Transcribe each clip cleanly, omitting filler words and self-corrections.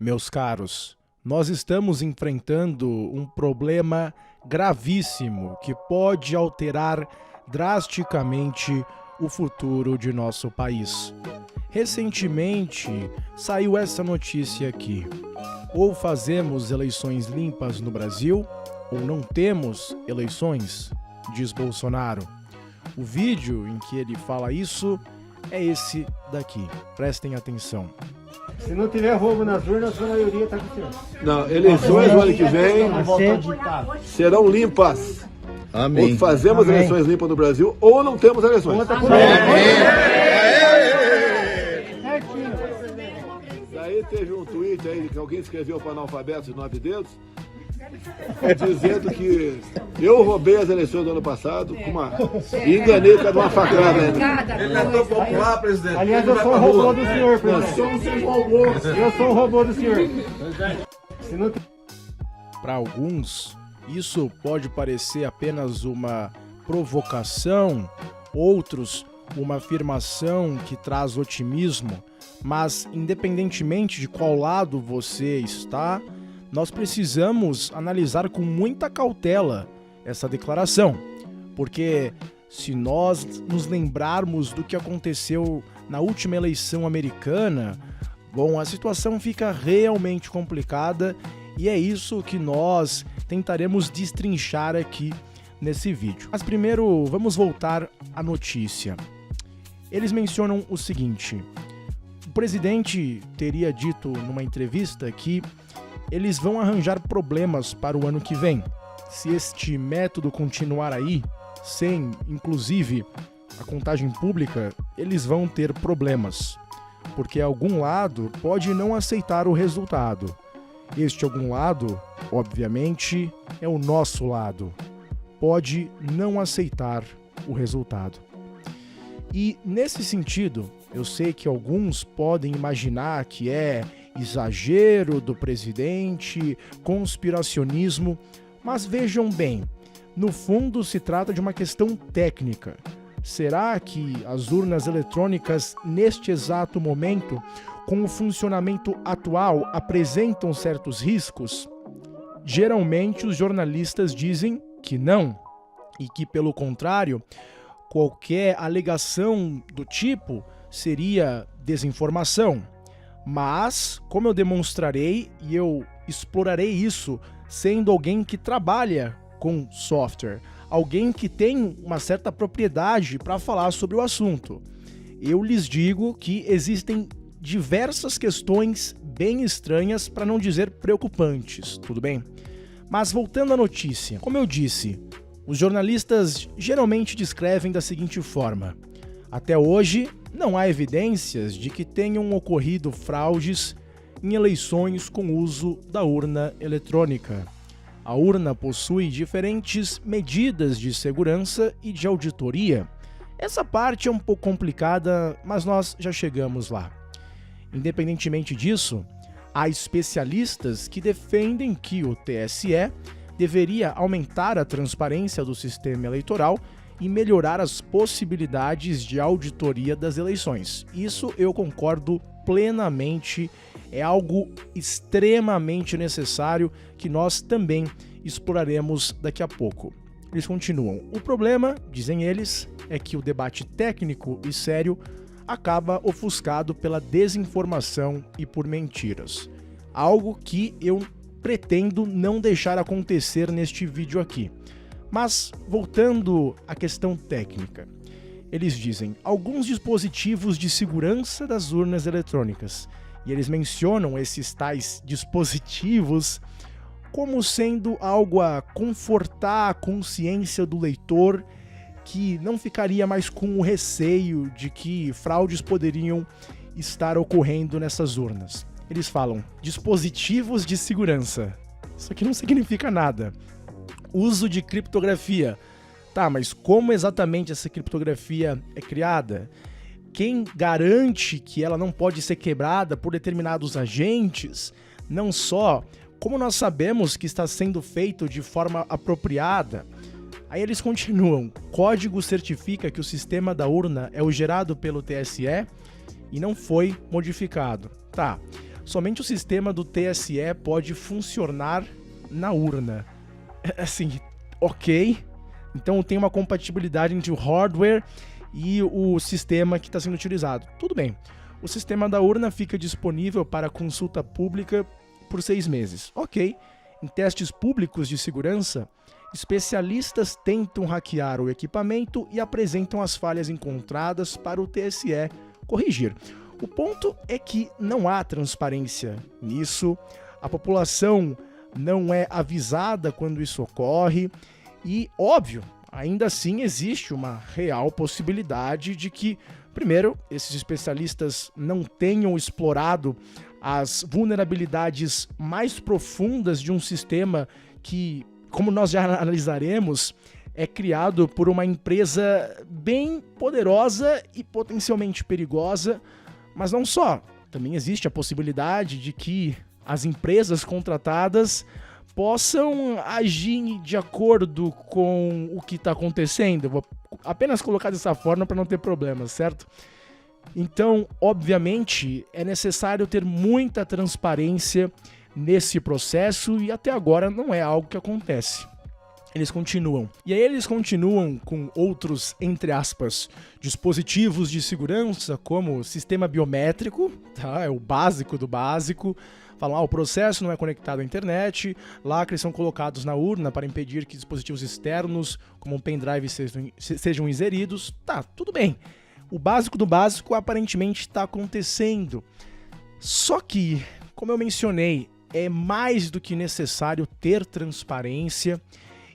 Meus caros, nós estamos enfrentando um problema gravíssimo que pode alterar drasticamente o futuro de nosso país. Recentemente saiu essa notícia aqui: ou fazemos eleições limpas no Brasil, ou não temos eleições, diz Bolsonaro. O vídeo em que ele fala isso é esse daqui, prestem atenção. Se não tiver roubo nas urnas, a maioria está com o senhor. Não, eleições no ano que vem serão limpas. Amém. Ou fazemos eleições limpas no Brasil, ou não temos eleições. Daí teve um tweet aí que alguém escreveu para analfabetos de 9 dedos, dizendo que eu roubei as eleições do ano passado e enganei com uma facada ainda. Ele não é tão popular, presidente. Aliás, eu sou um robô do senhor, presidente. Eu sou um robô do senhor. Para alguns, isso pode parecer apenas uma provocação, outros uma afirmação que traz otimismo, mas independentemente de qual lado você está, nós precisamos analisar com muita cautela essa declaração, porque se nós nos lembrarmos do que aconteceu na última eleição americana, bom, a situação fica realmente complicada e é isso que nós tentaremos destrinchar aqui nesse vídeo. Mas primeiro, vamos voltar à notícia. Eles mencionam o seguinte: o presidente teria dito numa entrevista que eles vão arranjar problemas para o ano que vem. Se este método continuar aí, sem, inclusive, a contagem pública, eles vão ter problemas, porque algum lado pode não aceitar o resultado. Este algum lado, obviamente, é o nosso lado. Pode não aceitar o resultado. E, nesse sentido, eu sei que alguns podem imaginar que é exagero do presidente, conspiracionismo, mas vejam bem, no fundo se trata de uma questão técnica. Será que as urnas eletrônicas, neste exato momento, com o funcionamento atual, apresentam certos riscos? Geralmente os jornalistas dizem que não, e que, pelo contrário, qualquer alegação do tipo seria desinformação. Mas, como eu demonstrarei e eu explorarei isso sendo alguém que trabalha com software, alguém que tem uma certa propriedade para falar sobre o assunto, eu lhes digo que existem diversas questões bem estranhas, para não dizer preocupantes, tudo bem? Mas voltando à notícia, como eu disse, os jornalistas geralmente descrevem da seguinte forma: até hoje, não há evidências de que tenham ocorrido fraudes em eleições com uso da urna eletrônica. A urna possui diferentes medidas de segurança e de auditoria. Essa parte é um pouco complicada, mas nós já chegamos lá. Independentemente disso, há especialistas que defendem que o TSE deveria aumentar a transparência do sistema eleitoral e melhorar as possibilidades de auditoria das eleições. Isso eu concordo plenamente, é algo extremamente necessário que nós também exploraremos daqui a pouco. Eles continuam: o problema, dizem eles, é que o debate técnico e sério acaba ofuscado pela desinformação e por mentiras. Algo que eu pretendo não deixar acontecer neste vídeo aqui. Mas, voltando à questão técnica, eles dizem alguns dispositivos de segurança das urnas eletrônicas, e eles mencionam esses tais dispositivos como sendo algo a confortar a consciência do leitor, que não ficaria mais com o receio de que fraudes poderiam estar ocorrendo nessas urnas. Eles falam dispositivos de segurança. Isso aqui não significa nada. Uso de criptografia. Tá, mas como exatamente essa criptografia é criada? Quem garante que ela não pode ser quebrada por determinados agentes? Não só, como nós sabemos que está sendo feito de forma apropriada? Aí eles continuam: código certifica que o sistema da urna é o gerado pelo TSE e não foi modificado. Tá, somente o sistema do TSE pode funcionar na urna. Assim, ok. Então tem uma compatibilidade entre o hardware e o sistema que está sendo utilizado. Tudo bem. O sistema da urna fica disponível para consulta pública por 6 meses. Ok. Em testes públicos de segurança, especialistas tentam hackear o equipamento e apresentam as falhas encontradas para o TSE corrigir. O ponto é que não há transparência nisso, a população não é avisada quando isso ocorre e, óbvio, ainda assim existe uma real possibilidade de que, primeiro, esses especialistas não tenham explorado as vulnerabilidades mais profundas de um sistema que, como nós já analisaremos, é criado por uma empresa bem poderosa e potencialmente perigosa, mas não só. Também existe a possibilidade de que as empresas contratadas possam agir de acordo com o que está acontecendo. Eu vou apenas colocar dessa forma para não ter problemas, certo? Então, obviamente, é necessário ter muita transparência nesse processo e até agora não é algo que acontece. Eles continuam. E aí eles continuam com outros, entre aspas, dispositivos de segurança, como sistema biométrico, tá? É o básico do básico. Falam, o processo não é conectado à internet, lacres são colocados na urna para impedir que dispositivos externos, como um pendrive, sejam inseridos. Tá, tudo bem. O básico do básico aparentemente está acontecendo. Só que, como eu mencionei, é mais do que necessário ter transparência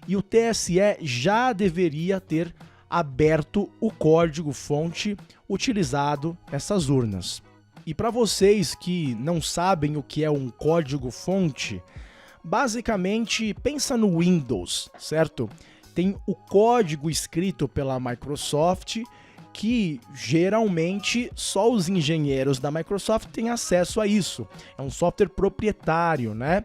e o TSE já deveria ter aberto o código-fonte utilizado nessas urnas. E para vocês que não sabem o que é um código-fonte, basicamente pensa no Windows, certo? Tem o código escrito pela Microsoft que geralmente só os engenheiros da Microsoft têm acesso a isso. É um software proprietário, né?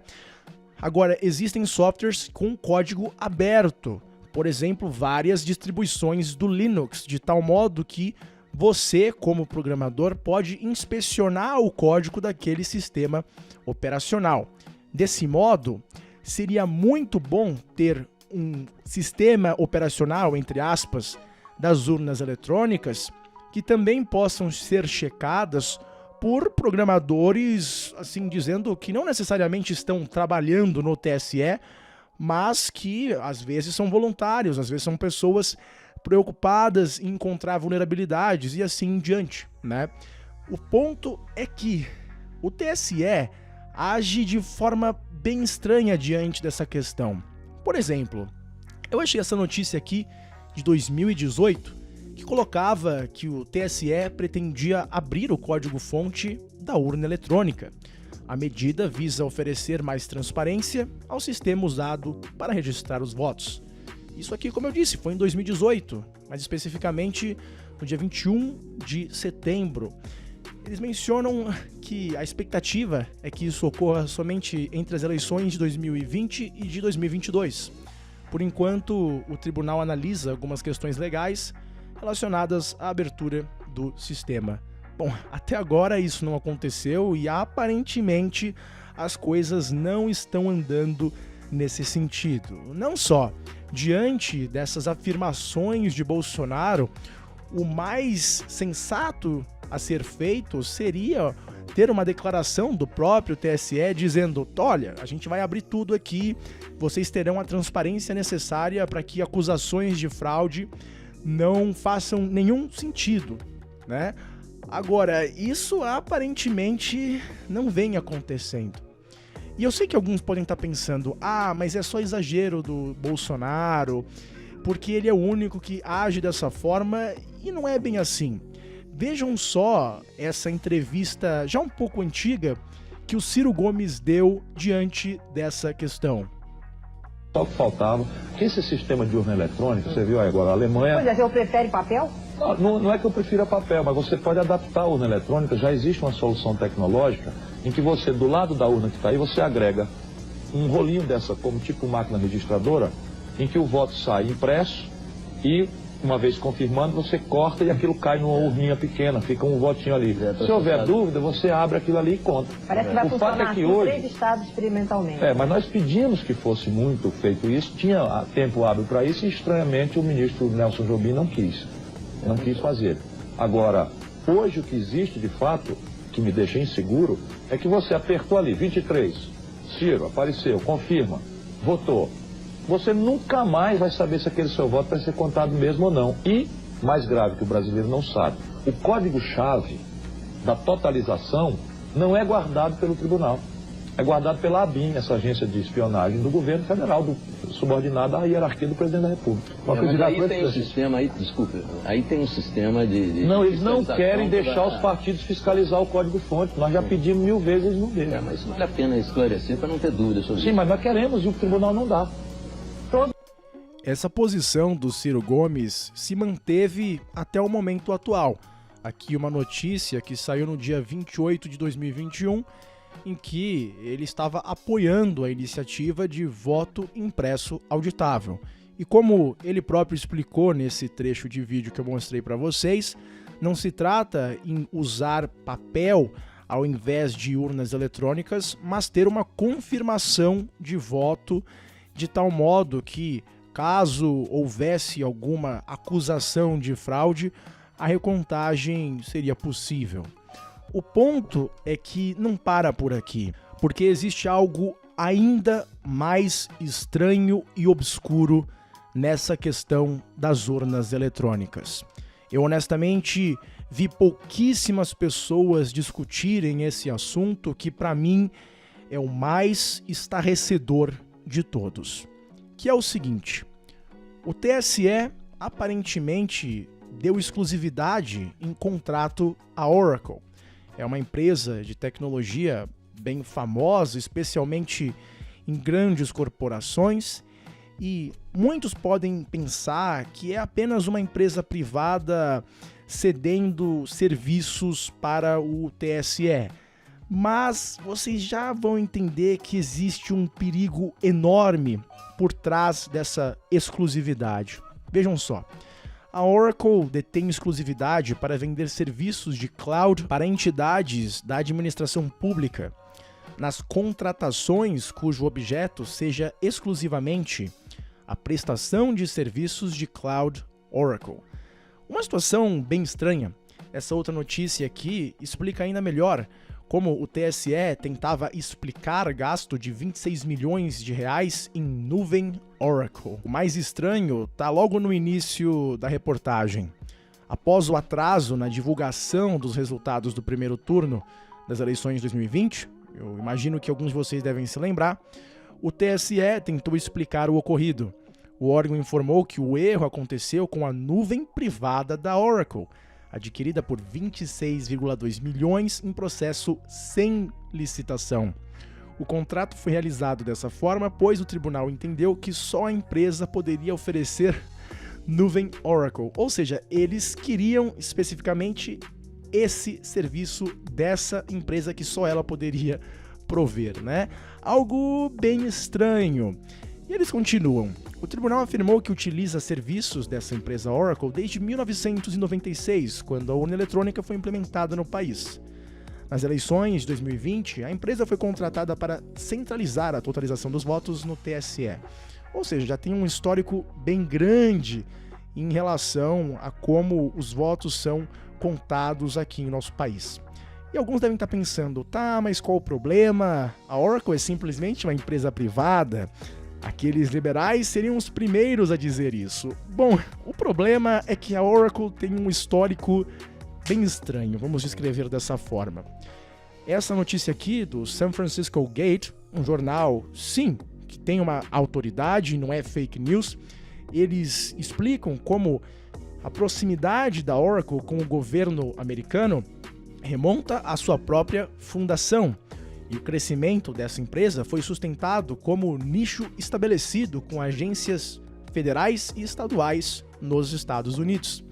Agora, existem softwares com código aberto, por exemplo, várias distribuições do Linux, de tal modo que você, como programador, pode inspecionar o código daquele sistema operacional. Desse modo, seria muito bom ter um sistema operacional, entre aspas, das urnas eletrônicas, que também possam ser checadas por programadores, assim dizendo, que não necessariamente estão trabalhando no TSE, mas que às vezes são voluntários, às vezes são pessoas preocupadas em encontrar vulnerabilidades e assim em diante, né? O ponto é que o TSE age de forma bem estranha diante dessa questão. Por exemplo, eu achei essa notícia aqui de 2018, que colocava que o TSE pretendia abrir o código-fonte da urna eletrônica. A medida visa oferecer mais transparência ao sistema usado para registrar os votos. Isso aqui, como eu disse, foi em 2018, mais especificamente no dia 21 de setembro. Eles mencionam que a expectativa é que isso ocorra somente entre as eleições de 2020 e de 2022. Por enquanto, o tribunal analisa algumas questões legais relacionadas à abertura do sistema. Bom, até agora isso não aconteceu e aparentemente as coisas não estão andando nesse sentido. Não só, diante dessas afirmações de Bolsonaro, o mais sensato a ser feito seria ter uma declaração do próprio TSE dizendo: olha, a gente vai abrir tudo aqui, vocês terão a transparência necessária para que acusações de fraude não façam nenhum sentido, né? Agora, isso aparentemente não vem acontecendo. E eu sei que alguns podem estar pensando, mas é só exagero do Bolsonaro, porque ele é o único que age dessa forma, e não é bem assim. Vejam só essa entrevista já um pouco antiga que o Ciro Gomes deu diante dessa questão. Só que faltava que esse sistema de urna eletrônica, você viu aí agora, a Alemanha... Pois é, você prefere papel? Não é que eu prefira papel, mas você pode adaptar a urna eletrônica, já existe uma solução tecnológica em que você, do lado da urna que está aí, você agrega um rolinho dessa, como tipo máquina registradora, em que o voto sai impresso e uma vez confirmando, você corta e aquilo cai numa urninha pequena, fica um votinho ali. Se houver dúvida, você abre aquilo ali e conta. Parece que vai funcionar que em hoje, 3 estados experimentalmente. mas nós pedimos que fosse muito feito isso, tinha tempo hábil para isso e, estranhamente, o ministro Nelson Jobim não quis fazer. Agora, hoje o que existe de fato, que me deixa inseguro, é que você apertou ali, 23, Ciro, apareceu, confirma, votou. Você nunca mais vai saber se aquele seu voto vai ser contado mesmo ou não. E, mais grave que o brasileiro não sabe, o código-chave da totalização não é guardado pelo tribunal. É guardado pela ABIN, essa agência de espionagem do governo federal, subordinada à hierarquia do presidente da República. Mas aí tem um sistema, aí tem um sistema de não, eles não querem deixar os partidos fiscalizar o código-fonte. Nós já pedimos 1000 vezes, eles não deixam. Mas vale a pena esclarecer para não ter dúvida sobre isso. Sim, mas nós queremos e o tribunal não dá. Essa posição do Ciro Gomes se manteve até o momento atual. Aqui uma notícia que saiu no dia 28 de 2021, em que ele estava apoiando a iniciativa de voto impresso auditável. E como ele próprio explicou nesse trecho de vídeo que eu mostrei para vocês, não se trata em usar papel ao invés de urnas eletrônicas, mas ter uma confirmação de voto de tal modo que, caso houvesse alguma acusação de fraude, a recontagem seria possível. O ponto é que não para por aqui, porque existe algo ainda mais estranho e obscuro nessa questão das urnas eletrônicas. Eu honestamente vi pouquíssimas pessoas discutirem esse assunto, que para mim é o mais estarrecedor de todos, que é o seguinte: o TSE aparentemente deu exclusividade em contrato à Oracle. É uma empresa de tecnologia bem famosa, especialmente em grandes corporações, e muitos podem pensar que é apenas uma empresa privada cedendo serviços para o TSE. Mas vocês já vão entender que existe um perigo enorme por trás dessa exclusividade. Vejam só. A Oracle detém exclusividade para vender serviços de cloud para entidades da administração pública, nas contratações cujo objeto seja exclusivamente a prestação de serviços de cloud Oracle. Uma situação bem estranha. Essa outra notícia aqui explica ainda melhor como o TSE tentava explicar gasto de 26 milhões de reais em nuvem Oracle. O mais estranho está logo no início da reportagem. Após o atraso na divulgação dos resultados do primeiro turno das eleições de 2020, eu imagino que alguns de vocês devem se lembrar, o TSE tentou explicar o ocorrido. O órgão informou que o erro aconteceu com a nuvem privada da Oracle, adquirida por 26,2 milhões em processo sem licitação. O contrato foi realizado dessa forma, pois o tribunal entendeu que só a empresa poderia oferecer nuvem Oracle, ou seja, eles queriam especificamente esse serviço dessa empresa que só ela poderia prover, né? Algo bem estranho. E eles continuam. O tribunal afirmou que utiliza serviços dessa empresa Oracle desde 1996, quando a urna eletrônica foi implementada no país. Nas eleições de 2020, a empresa foi contratada para centralizar a totalização dos votos no TSE. Ou seja, já tem um histórico bem grande em relação a como os votos são contados aqui em nosso país. E alguns devem estar pensando, tá, mas qual o problema? A Oracle é simplesmente uma empresa privada? Aqueles liberais seriam os primeiros a dizer isso. Bom, o problema é que a Oracle tem um histórico bem estranho, vamos descrever dessa forma. Essa notícia aqui do San Francisco Gate, um jornal, sim, que tem uma autoridade, não é fake news, eles explicam como a proximidade da Oracle com o governo americano remonta à sua própria fundação. E o crescimento dessa empresa foi sustentado como nicho estabelecido com agências federais e estaduais nos Estados Unidos.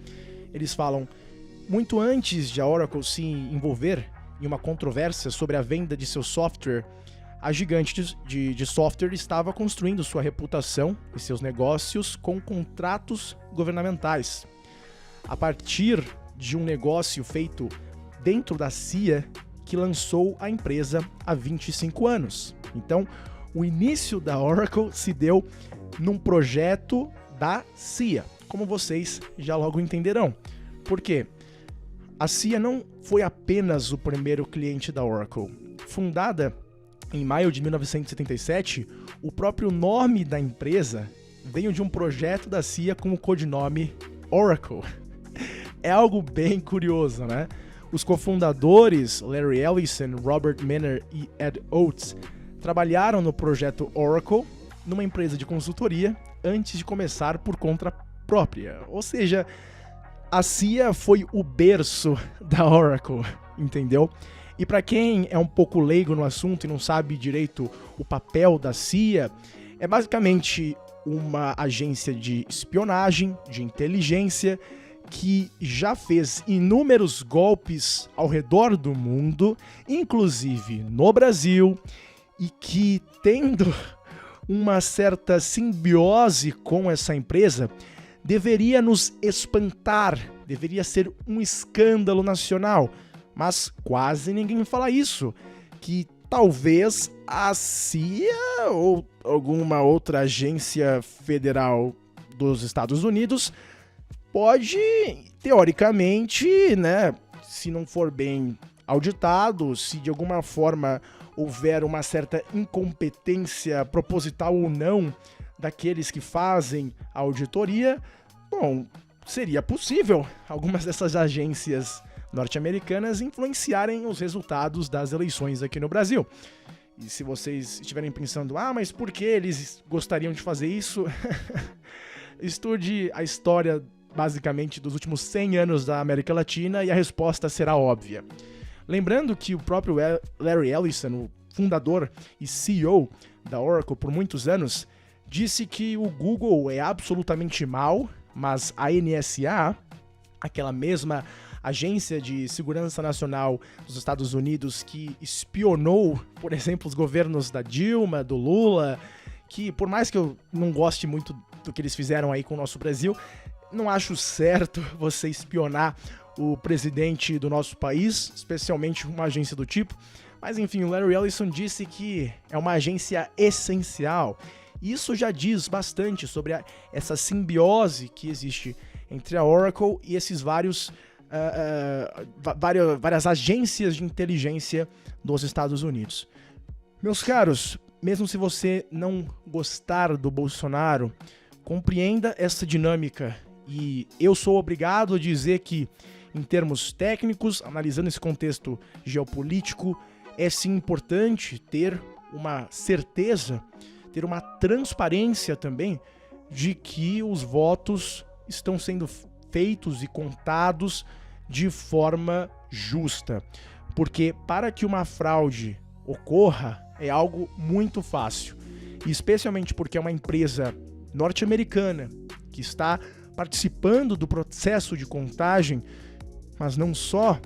Eles falam, muito antes de a Oracle se envolver em uma controvérsia sobre a venda de seu software a gigante de software estava construindo sua reputação e seus negócios com contratos governamentais. A partir de um negócio feito dentro da CIA, que lançou a empresa há 25 anos. Então, o início da Oracle se deu num projeto da CIA, como vocês já logo entenderão. Por quê? A CIA não foi apenas o primeiro cliente da Oracle. Fundada em maio de 1977, o próprio nome da empresa veio de um projeto da CIA com o codinome Oracle. É algo bem curioso, né? Os cofundadores Larry Ellison, Robert Manor e Ed Oates trabalharam no projeto Oracle numa empresa de consultoria antes de começar por conta própria. Ou seja, a CIA foi o berço da Oracle, entendeu? E para quem é um pouco leigo no assunto e não sabe direito o papel da CIA, é basicamente uma agência de espionagem, de inteligência, que já fez inúmeros golpes ao redor do mundo, inclusive no Brasil, e que, tendo uma certa simbiose com essa empresa, deveria nos espantar, deveria ser um escândalo nacional. Mas quase ninguém fala isso, que talvez a CIA ou alguma outra agência federal dos Estados Unidos pode, teoricamente, né, se não for bem auditado, se de alguma forma houver uma certa incompetência proposital ou não daqueles que fazem a auditoria, bom, seria possível algumas dessas agências norte-americanas influenciarem os resultados das eleições aqui no Brasil. E se vocês estiverem pensando, mas por que eles gostariam de fazer isso? Estude a história, basicamente, dos últimos 100 anos da América Latina e a resposta será óbvia. Lembrando que o próprio Larry Ellison, o fundador e CEO da Oracle por muitos anos, disse que o Google é absolutamente mau, mas a NSA, aquela mesma agência de segurança nacional dos Estados Unidos que espionou, por exemplo, os governos da Dilma, do Lula, que por mais que eu não goste muito do que eles fizeram aí com o nosso Brasil, não acho certo você espionar o presidente do nosso país, especialmente uma agência do tipo. Mas enfim, o Larry Ellison disse que é uma agência essencial. Isso já diz bastante sobre essa simbiose que existe entre a Oracle e esses várias agências de inteligência dos Estados Unidos. Meus caros, mesmo se você não gostar do Bolsonaro, compreenda essa dinâmica. E eu sou obrigado a dizer que, em termos técnicos, analisando esse contexto geopolítico, é sim importante ter uma certeza, ter uma transparência também de que os votos estão sendo feitos e contados de forma justa. Porque para que uma fraude ocorra é algo muito fácil. E especialmente porque é uma empresa norte-americana que está participando do processo de contagem, mas não só,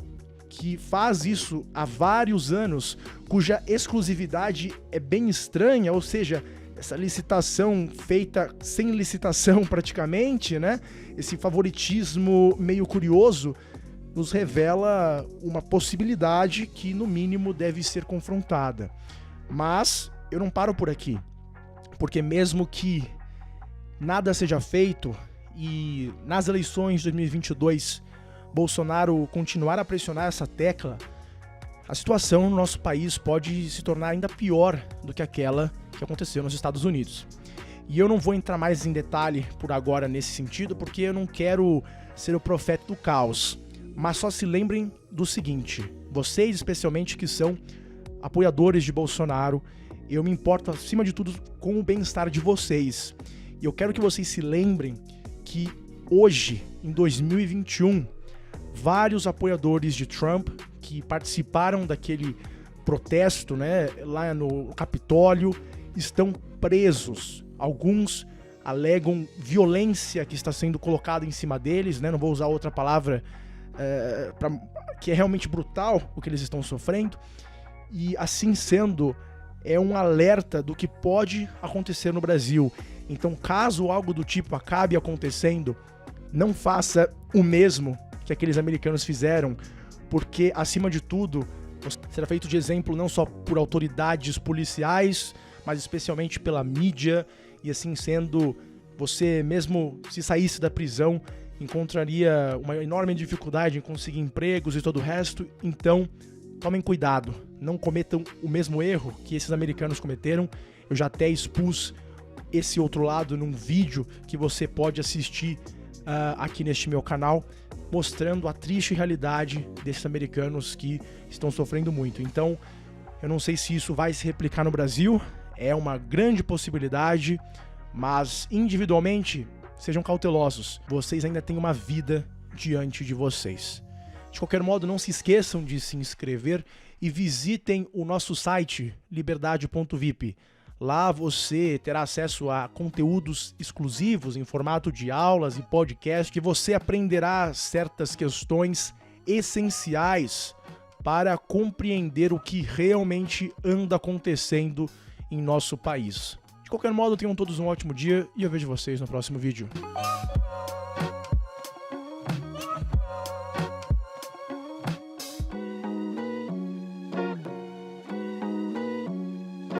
que faz isso há vários anos, cuja exclusividade é bem estranha, ou seja, essa licitação feita sem licitação praticamente, né? Esse favoritismo meio curioso nos revela uma possibilidade que, no mínimo, deve ser confrontada. Mas eu não paro por aqui, porque mesmo que nada seja feito e nas eleições de 2022 Bolsonaro continuar a pressionar essa tecla, a situação no nosso país pode se tornar ainda pior do que aquela que aconteceu nos Estados Unidos. E eu não vou entrar mais em detalhe por agora nesse sentido, porque eu não quero ser o profeta do caos. Mas só se lembrem do seguinte, vocês especialmente que são apoiadores de Bolsonaro, eu me importo acima de tudo com o bem-estar de vocês. E eu quero que vocês se lembrem que hoje, em 2021, vários apoiadores de Trump que participaram daquele protesto, né, lá no Capitólio, estão presos. Alguns alegam violência que está sendo colocada em cima deles, né, não vou usar outra palavra, que é realmente brutal o que eles estão sofrendo. E assim sendo, é um alerta do que pode acontecer no Brasil. Então, caso algo do tipo acabe acontecendo, não faça o mesmo que aqueles americanos fizeram, porque, acima de tudo, será feito de exemplo não só por autoridades policiais, mas especialmente pela mídia, e assim sendo, você mesmo se saísse da prisão, encontraria uma enorme dificuldade em conseguir empregos e todo o resto. Então, tomem cuidado, não cometam o mesmo erro que esses americanos cometeram. Eu já até expus esse outro lado num vídeo que você pode assistir aqui neste meu canal, mostrando a triste realidade desses americanos que estão sofrendo muito. Então, eu não sei se isso vai se replicar no Brasil, é uma grande possibilidade, mas individualmente, sejam cautelosos. Vocês ainda têm uma vida diante de vocês. De qualquer modo, não se esqueçam de se inscrever e visitem o nosso site, liberdade.vip. Lá você terá acesso a conteúdos exclusivos em formato de aulas e podcast, que você aprenderá certas questões essenciais para compreender o que realmente anda acontecendo em nosso país. De qualquer modo, tenham todos um ótimo dia e eu vejo vocês no próximo vídeo.